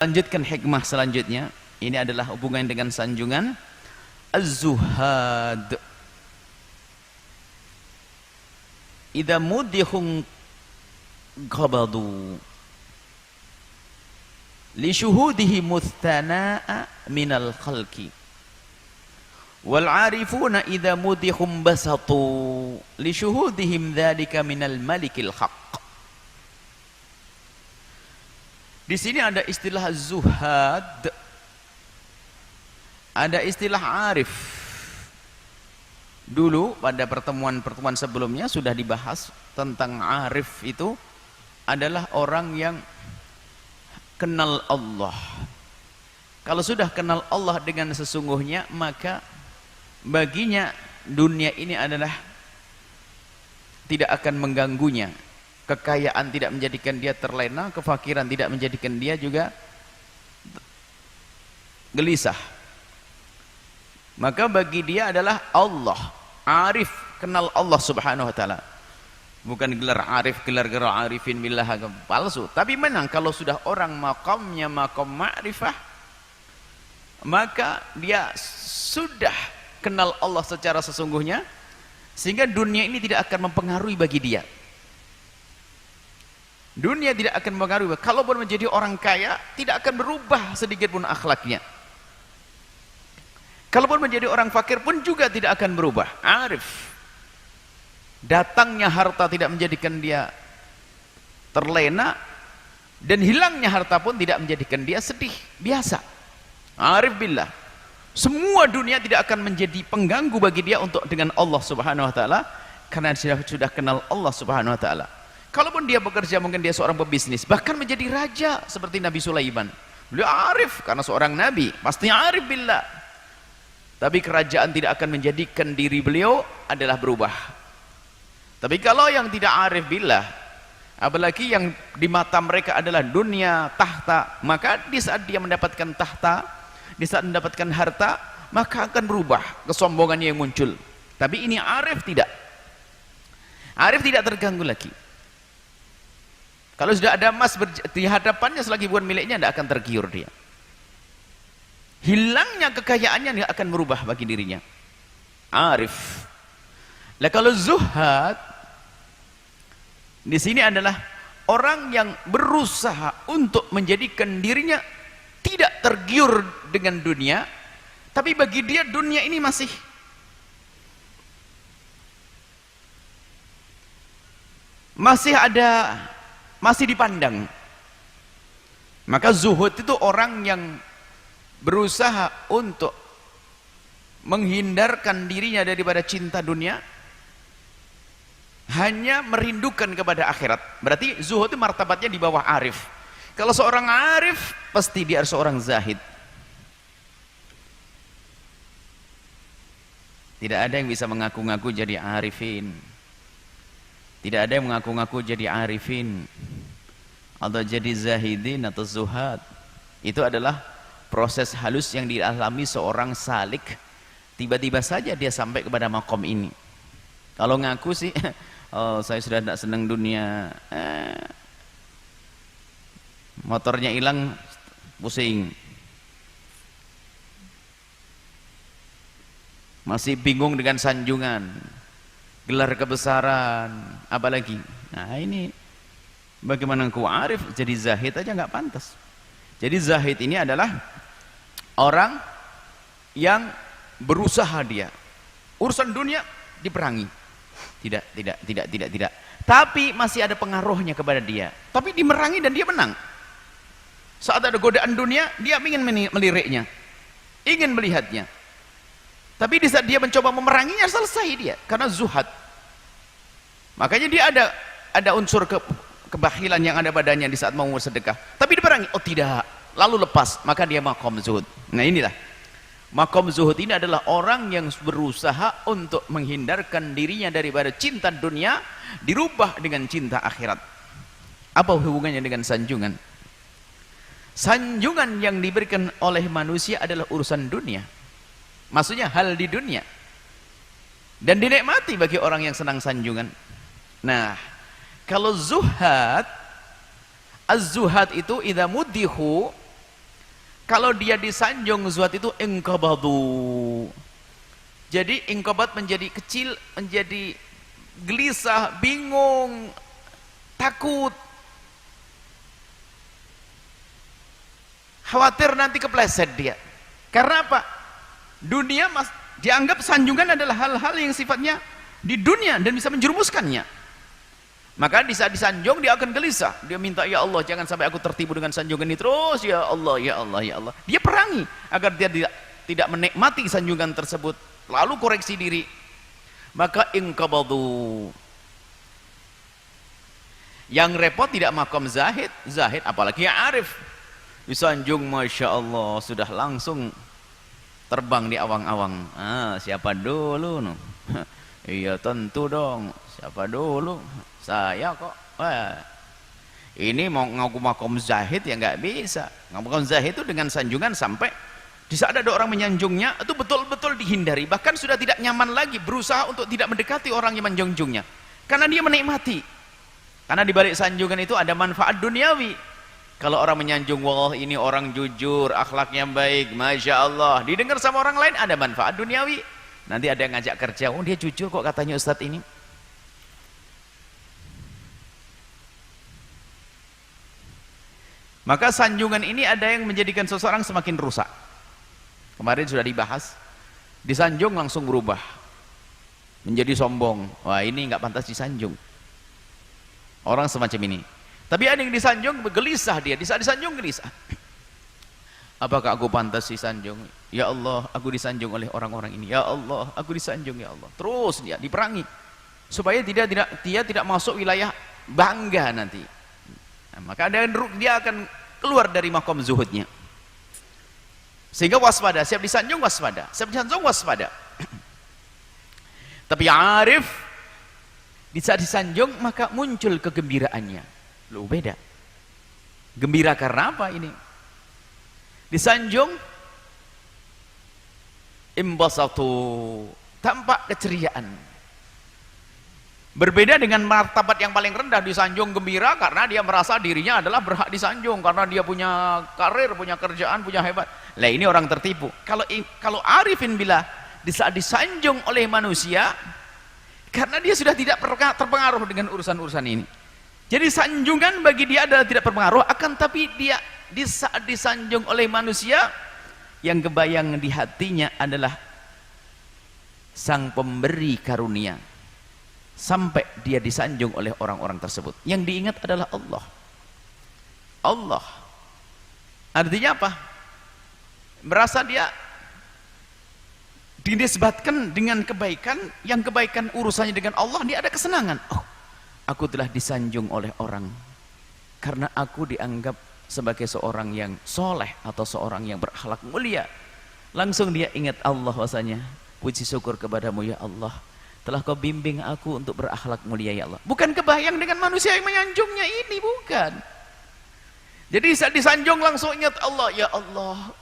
Lanjutkan hikmah selanjutnya. Ini adalah hubungan dengan sanjungan. Az-zuhad. Idza mudihum qabadu li syuhudihi mustana'a minal khalqi. Wal 'arifuna idza mudihum basatu li syuhudihim dzalika minal malikil haqq. Di sini ada istilah zuhad, ada istilah arif. Dulu pada pertemuan-pertemuan sebelumnya sudah dibahas tentang arif itu adalah orang yang kenal Allah. Kalau sudah kenal Allah dengan sesungguhnya, maka baginya dunia ini adalah tidak akan mengganggunya. Kekayaan tidak menjadikan dia terlena, kefakiran tidak menjadikan dia juga gelisah. Maka bagi dia adalah Allah, arif, kenal Allah subhanahu wa ta'ala. Bukan gelar arif, gelar arifin billah palsu. Tapi memang kalau sudah orang makamnya makam ma'rifah, maka dia sudah kenal Allah secara sesungguhnya, sehingga dunia ini tidak akan mempengaruhi bagi dia. Dunia tidak akan mempengaruhi. Kalaupun menjadi orang kaya, tidak akan berubah sedikit pun akhlaknya. Kalaupun menjadi orang fakir pun juga tidak akan berubah. Arif. Datangnya harta tidak menjadikan dia terlena, dan hilangnya harta pun tidak menjadikan dia sedih. Biasa. Arif billah. Semua dunia tidak akan menjadi pengganggu bagi dia untuk dengan Allah subhanahu wa ta'ala, karena dia sudah kenal Allah subhanahu wa ta'ala. Kalaupun dia bekerja, mungkin dia seorang pebisnis, bahkan menjadi raja seperti Nabi Sulaiman. Beliau arif karena seorang nabi, pasti arif billah. Tapi kerajaan tidak akan menjadikan diri beliau adalah berubah. Tapi kalau yang tidak arif billah, apalagi yang di mata mereka adalah dunia, tahta, maka di saat dia mendapatkan tahta, di saat mendapatkan harta, maka akan berubah kesombongannya yang muncul. Tapi ini arif tidak. Arif tidak terganggu lagi. Kalau sudah ada emas di hadapannya, selagi bukan miliknya, tidak akan tergiur dia. Hilangnya kekayaannya tidak akan berubah bagi dirinya. Arif. Nah, kalau zuhad di sini adalah orang yang berusaha untuk menjadikan dirinya tidak tergiur dengan dunia, tapi bagi dia dunia ini masih dipandang. Maka zuhud itu orang yang berusaha untuk menghindarkan dirinya daripada cinta dunia, hanya merindukan kepada akhirat. Berarti zuhud itu martabatnya di bawah arif. Kalau seorang arif, pasti dia seorang zahid. Tidak ada yang bisa mengaku-ngaku jadi arifin. Tidak ada yang mengaku-ngaku jadi arifin atau jadi zahidin atau zuhad. Itu adalah proses halus yang dialami seorang salik. Tiba-tiba saja dia sampai kepada makom ini. Kalau ngaku sih, oh saya sudah tidak senang dunia, motornya hilang, pusing, masih bingung dengan sanjungan, gelar kebesaran, apalagi. Nah ini bagaimana engkau arif jadi zahid aja nggak pantas. Jadi zahid ini adalah orang yang berusaha dia urusan dunia diperangi, tidak, tapi masih ada pengaruhnya kepada dia, tapi dimerangi dan dia menang. Saat ada godaan dunia, dia ingin meliriknya, ingin melihatnya, tapi di saat dia mencoba memeranginya, selesai dia karena zuhad. Makanya dia ada unsur kebahilan yang ada padanya di saat mau sedekah, tapi diperangi, oh tidak, lalu lepas, maka dia makom zuhud. Nah inilah makom zuhud, ini adalah orang yang berusaha untuk menghindarkan dirinya daripada cinta dunia, dirubah dengan cinta akhirat. Apa hubungannya dengan sanjungan? Sanjungan yang diberikan oleh manusia adalah urusan dunia, maksudnya hal di dunia, dan dinikmati bagi orang yang senang sanjungan. Nah, kalau zuhad, az-zuhad itu idza mudihu kalau dia disanjung zuhad itu ingkabadu. Jadi ingkabat menjadi kecil, menjadi gelisah, bingung, takut, khawatir nanti kepleset dia. Karena apa? Dunia dianggap sanjungan adalah hal-hal yang sifatnya di dunia dan bisa menjerumuskannya. Maka di saat disanjung dia akan gelisah. Dia minta, ya Allah jangan sampai aku tertipu dengan sanjungan ini terus, ya Allah, ya Allah, ya Allah. Dia perangi agar dia tidak menikmati sanjungan tersebut. Lalu koreksi diri. Maka ingkabadu. Yang repot tidak makom zahid, apalagi yang arif. Disanjung Masya Allah sudah langsung terbang di awang-awang. Siapa dulu? Iya tentu dong. Siapa dulu? Saya kok. Ini mau ngaku makom zahid ya nggak bisa. Ngaku makom zahid itu dengan sanjungan sampai di saat ada orang menyanjungnya itu betul-betul dihindari, bahkan sudah tidak nyaman lagi, berusaha untuk tidak mendekati orang yang menjunjungnya karena dia menikmati. Karena di balik sanjungan itu ada manfaat duniawi. Kalau orang menyanjung, wah ini orang jujur, akhlaknya baik, Masya Allah, didengar sama orang lain, ada manfaat duniawi. Nanti ada yang ngajak kerja, oh dia jujur kok katanya Ustadz ini. Maka sanjungan ini ada yang menjadikan seseorang semakin rusak. Kemarin sudah dibahas, disanjung langsung berubah menjadi sombong. Wah ini nggak pantas disanjung. Orang semacam ini. Tapi ada yang disanjung gelisah dia, di saat disanjung gelisah. Apakah aku pantas disanjung? Ya Allah, aku disanjung oleh orang-orang ini. Ya Allah, aku disanjung ya Allah. Terus dia diperangi supaya dia tidak masuk wilayah bangga nanti. Nah, maka dia akan keluar dari makom zuhudnya. Sehingga waspada, siap disanjung waspada, siap disanjung waspada. Tapi arif di saat disanjung maka muncul kegembiraannya. Loh beda. Gembira karena apa ini? Disanjung imbasatu, tampak keceriaan. Berbeda dengan martabat yang paling rendah, disanjung gembira karena dia merasa dirinya adalah berhak disanjung karena dia punya karir, punya kerjaan, punya hebat. Lah ini orang tertipu. Kalau arifin billah di saat disanjung oleh manusia karena dia sudah tidak terpengaruh dengan urusan-urusan ini. Jadi sanjungan bagi dia adalah tidak berpengaruh, akan tapi dia di saat disanjung oleh manusia yang kebayang di hatinya adalah sang pemberi karunia. Sampai dia disanjung oleh orang-orang tersebut, yang diingat adalah Allah. Allah artinya apa? Merasa dia dinisbatkan dengan kebaikan, yang kebaikan urusannya dengan Allah, dia ada kesenangan. Oh, aku telah disanjung oleh orang karena aku dianggap sebagai seorang yang soleh atau seorang yang berakhlak mulia. Langsung dia ingat Allah, bahwasanya puji syukur kepadamu ya Allah, telah kau bimbing aku untuk berakhlak mulia ya Allah. Bukan kebayang dengan manusia yang menyanjungnya ini, bukan. Jadi saat disanjung langsung ingat Allah, ya Allah.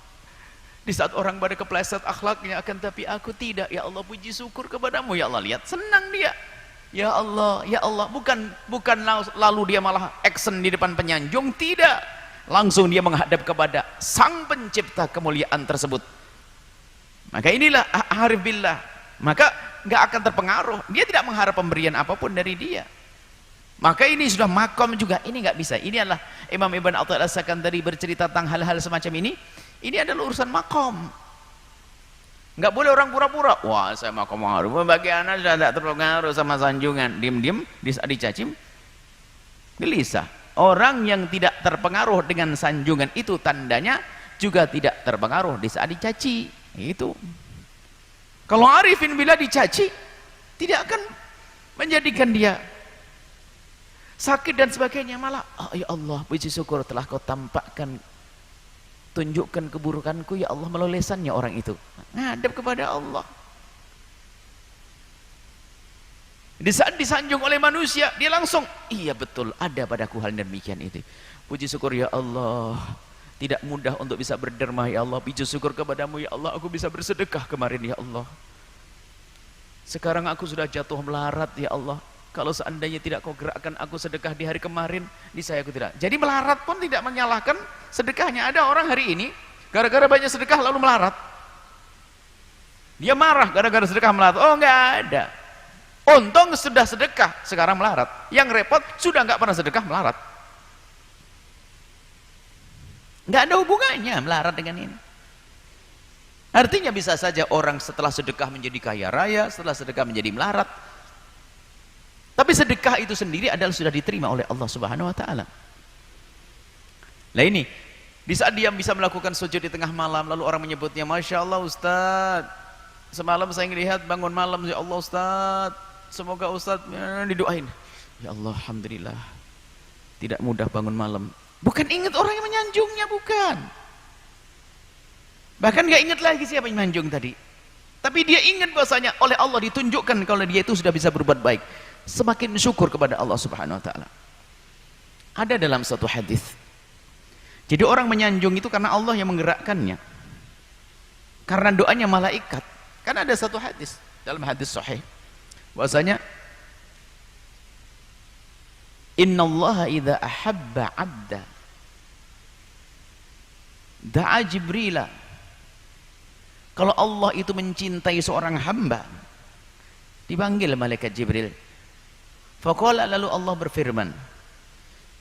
Di saat orang pada kepleset akhlaknya, akan tapi aku tidak, ya Allah, puji syukur kepadamu ya Allah. Lihat senang dia, ya Allah, ya Allah. Bukan lalu dia malah action di depan penyanjung, tidak. Langsung dia menghadap kepada sang pencipta kemuliaan tersebut. Maka inilah arif billah. Maka nggak akan terpengaruh, dia tidak mengharap pemberian apapun dari dia. Maka ini sudah makom juga, ini nggak bisa. Ini adalah Imam Ibn Athaillah As-Sakandari bercerita tentang hal-hal semacam ini. Ini adalah urusan makom. Nggak boleh orang pura-pura, wah saya makom harus. Bagi anak sudah tidak terpengaruh sama sanjungan, diem-diem dicacim, gelisah. Orang yang tidak terpengaruh dengan sanjungan itu tandanya juga tidak terpengaruh di saat dicaci. Itu. Kalau arifin bila dicaci, tidak akan menjadikan dia sakit dan sebagainya, malah oh ya Allah, puji syukur telah kau tampakkan, tunjukkan keburukanku ya Allah melalui lisannya orang itu. Ngadap kepada Allah. Di saat disanjung oleh manusia, dia langsung iya betul, ada padaku hal demikian itu. Puji syukur ya Allah, tidak mudah untuk bisa berderma ya Allah. Puji syukur kepadamu ya Allah, aku bisa bersedekah kemarin ya Allah. Sekarang aku sudah jatuh melarat ya Allah. Kalau seandainya tidak kau gerakkan aku sedekah di hari kemarin, di saya aku tidak. Jadi melarat pun tidak menyalahkan sedekahnya. Ada orang hari ini gara-gara banyak sedekah lalu melarat. Dia marah gara-gara sedekah melarat. Oh, enggak ada. Untung sudah sedekah, sekarang melarat. Yang repot sudah enggak pernah sedekah, melarat. Enggak ada hubungannya melarat dengan ini. Artinya bisa saja orang setelah sedekah menjadi kaya raya, setelah sedekah menjadi melarat. Tapi sedekah itu sendiri adalah sudah diterima oleh Allah Subhanahu wa taala. Nah ini, di saat dia bisa melakukan sujud di tengah malam, lalu orang menyebutnya, Masya Allah Ustaz, semalam saya melihat bangun malam, ya Allah Ustaz, semoga Ustaz didoain. Ya Allah, Alhamdulillah, tidak mudah bangun malam. Bukan ingat orang yang menyanjungnya, bukan. Bahkan gak ingat lagi siapa yang menyanjung tadi. Tapi dia ingat bahasanya oleh Allah ditunjukkan kalau dia itu sudah bisa berbuat baik. Semakin syukur kepada Allah Subhanahu wa taala. Ada dalam satu hadis. Jadi orang menyanjung itu karena Allah yang menggerakkannya. Karena doanya malaikat. Kan ada satu hadis dalam hadis sahih bahwasanya innallaha idza ahabba 'abda da'a Jibrila. Kalau Allah itu mencintai seorang hamba, dipanggil malaikat Jibril. Faqala, lalu Allah berfirman,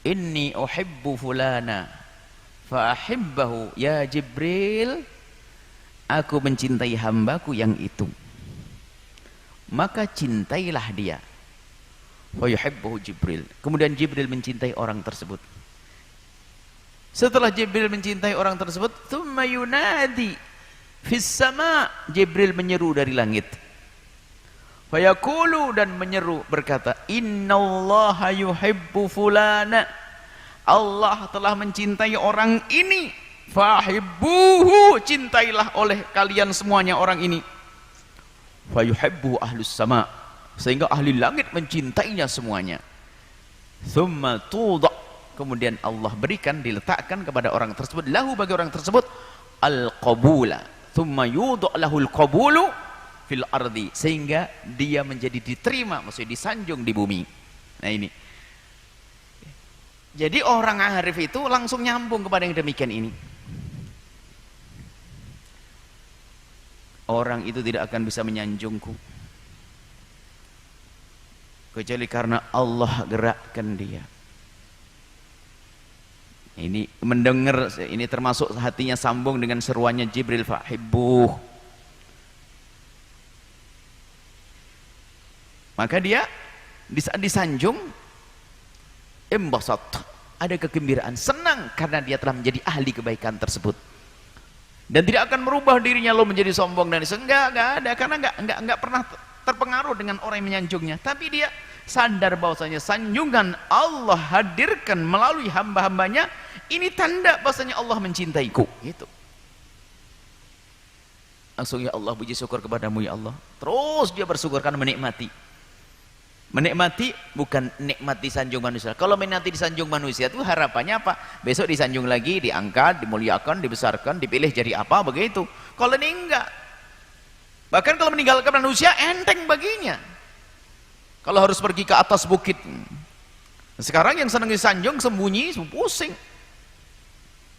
inni uhibbu fulana fa ahibbahu ya Jibril, aku mencintai hambaku yang itu, maka cintailah dia. Wa yuhibbuhu Jibril. Kemudian Jibril mencintai orang tersebut. Setelah Jibril mencintai orang tersebut, thumma yunadi fis sama, Jibril menyeru dari langit. Fayaqulu, dan menyeru berkata, innallaha yuhibbu fulana, Allah telah mencintai orang ini, fahibbuhu, cintailah oleh kalian semuanya orang ini. Fayuhibbu ahlus sama, sehingga ahli langit mencintainya semuanya. Thumma tudha, kemudian Allah berikan, diletakkan kepada orang tersebut, lahu, bagi orang tersebut, al-qabula. Thumma yudha lahul qabulu fil ardi, sehingga dia menjadi diterima, maksudnya disanjung di bumi. Nah ini. Jadi orang arif itu langsung nyambung kepada yang demikian ini. Orang itu tidak akan bisa menyanjungku kecuali karena Allah gerakkan dia. Ini mendengar, ini termasuk hatinya sambung dengan seruannya Jibril, fahibbuh. Maka dia di saat disanjung, imbasat, ada kegembiraan, senang karena dia telah menjadi ahli kebaikan tersebut. Dan tidak akan merubah dirinya lo menjadi sombong dan enggak ada, karena enggak pernah terpengaruh dengan orang yang menyanjungnya. Tapi dia sadar bahwasanya sanjungan Allah hadirkan melalui hamba-hambanya, ini tanda bahwasanya Allah mencintaiku, gitu. Langsung, ya Allah, puji syukur kepadamu ya Allah. Terus dia bersyukur karena menikmati. Menikmati bukan nikmati sanjung manusia. Kalau menikmati disanjung manusia itu harapannya apa? Besok disanjung lagi, diangkat, dimuliakan, dibesarkan, dipilih jadi apa, begitu. Kalau ini enggak. Bahkan kalau meninggalkan manusia enteng baginya. Kalau harus pergi ke atas bukit. Sekarang yang senang disanjung sembunyi, pusing.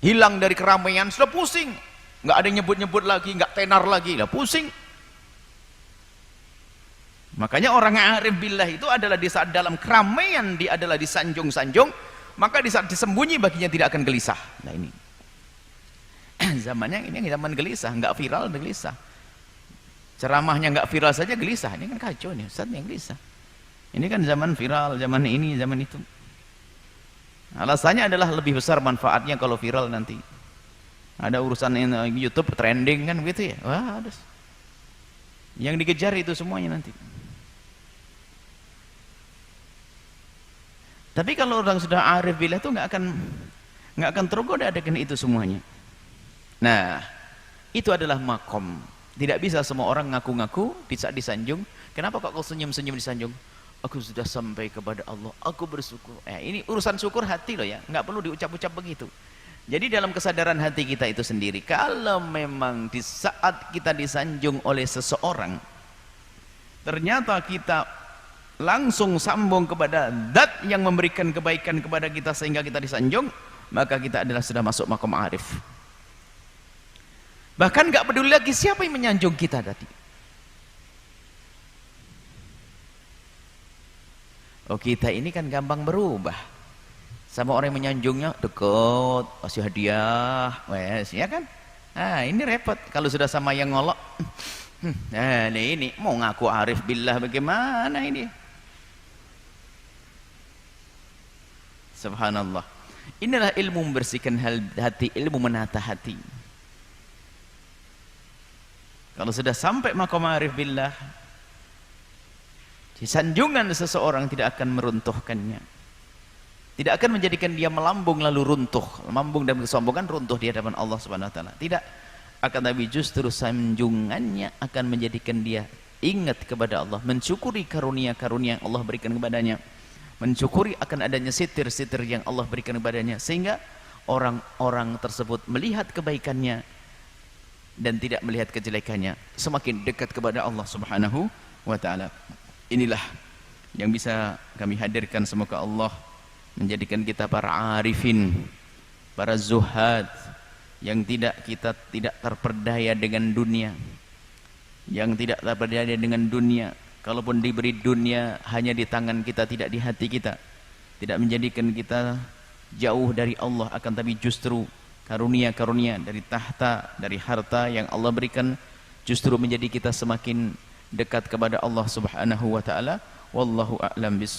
Hilang dari keramaian, sudah pusing. Nggak ada yang nyebut-nyebut lagi, nggak tenar lagi, lah pusing. Makanya orang arif billah itu adalah di saat dalam keramaian dia adalah disanjung-sanjung, maka di saat disembunyi baginya tidak akan gelisah. Nah ini zamannya, ini zaman gelisah, nggak viral gelisah. Ceramahnya nggak viral saja gelisah, ini kan kacau nih, Ustaz yang gelisah. Ini kan zaman viral, zaman ini, zaman itu. Alasannya adalah lebih besar manfaatnya kalau viral nanti. Ada urusan YouTube trending kan begitu ya. Wah, ada. Yang dikejar itu semuanya nanti. Tapi kalau orang sudah arif billah itu nggak akan tergoda dengan itu semuanya. Nah, itu adalah makom. Tidak bisa semua orang ngaku-ngaku di saat disanjung. Kenapa kok kau senyum-senyum disanjung? Aku sudah sampai kepada Allah, aku bersyukur. Ini urusan syukur hati loh ya, nggak perlu diucap-ucap begitu. Jadi dalam kesadaran hati kita itu sendiri, kalau memang di saat kita disanjung oleh seseorang, ternyata kita langsung sambung kepada zat yang memberikan kebaikan kepada kita sehingga kita disanjung, maka kita adalah sudah masuk makom arif. Bahkan nggak peduli lagi siapa yang menyanjung kita tadi. Oh, kita ini kan gampang berubah. Sama orang yang menyanjungnya deket, kasih hadiah, wes, ya kan? Ah, ini repot kalau sudah sama yang ngolok. Nah, ini mau ngaku arif billah bagaimana ini? Subhanallah. Inilah ilmu membersihkan hati, ilmu menata hati. Kalau sudah sampai maqam arif billah, sanjungan seseorang tidak akan meruntuhkannya. Tidak akan menjadikan dia melambung lalu runtuh. Melambung dan kesombongan runtuh di hadapan Allah Subhanahu wa taala. Tidak. Akan tapi justru sanjungannya akan menjadikan dia ingat kepada Allah, mensyukuri karunia-karunia yang Allah berikan kepadanya. Mensyukuri akan adanya sitir-sitir yang Allah berikan kepadanya, sehingga orang-orang tersebut melihat kebaikannya dan tidak melihat kejelekannya, semakin dekat kepada Allah Subhanahu wa taala. Inilah yang bisa kami hadirkan. Semoga Allah menjadikan kita para arifin, para zuhad, yang kita tidak terperdaya dengan dunia, yang tidak terperdaya dengan dunia. Kalaupun diberi dunia hanya di tangan kita, tidak di hati kita, tidak menjadikan kita jauh dari Allah, akan tapi justru karunia-karunia dari tahta, dari harta yang Allah berikan justru menjadi kita semakin dekat kepada Allah Subhanahu wa taala. Wallahu a'lam bissawab.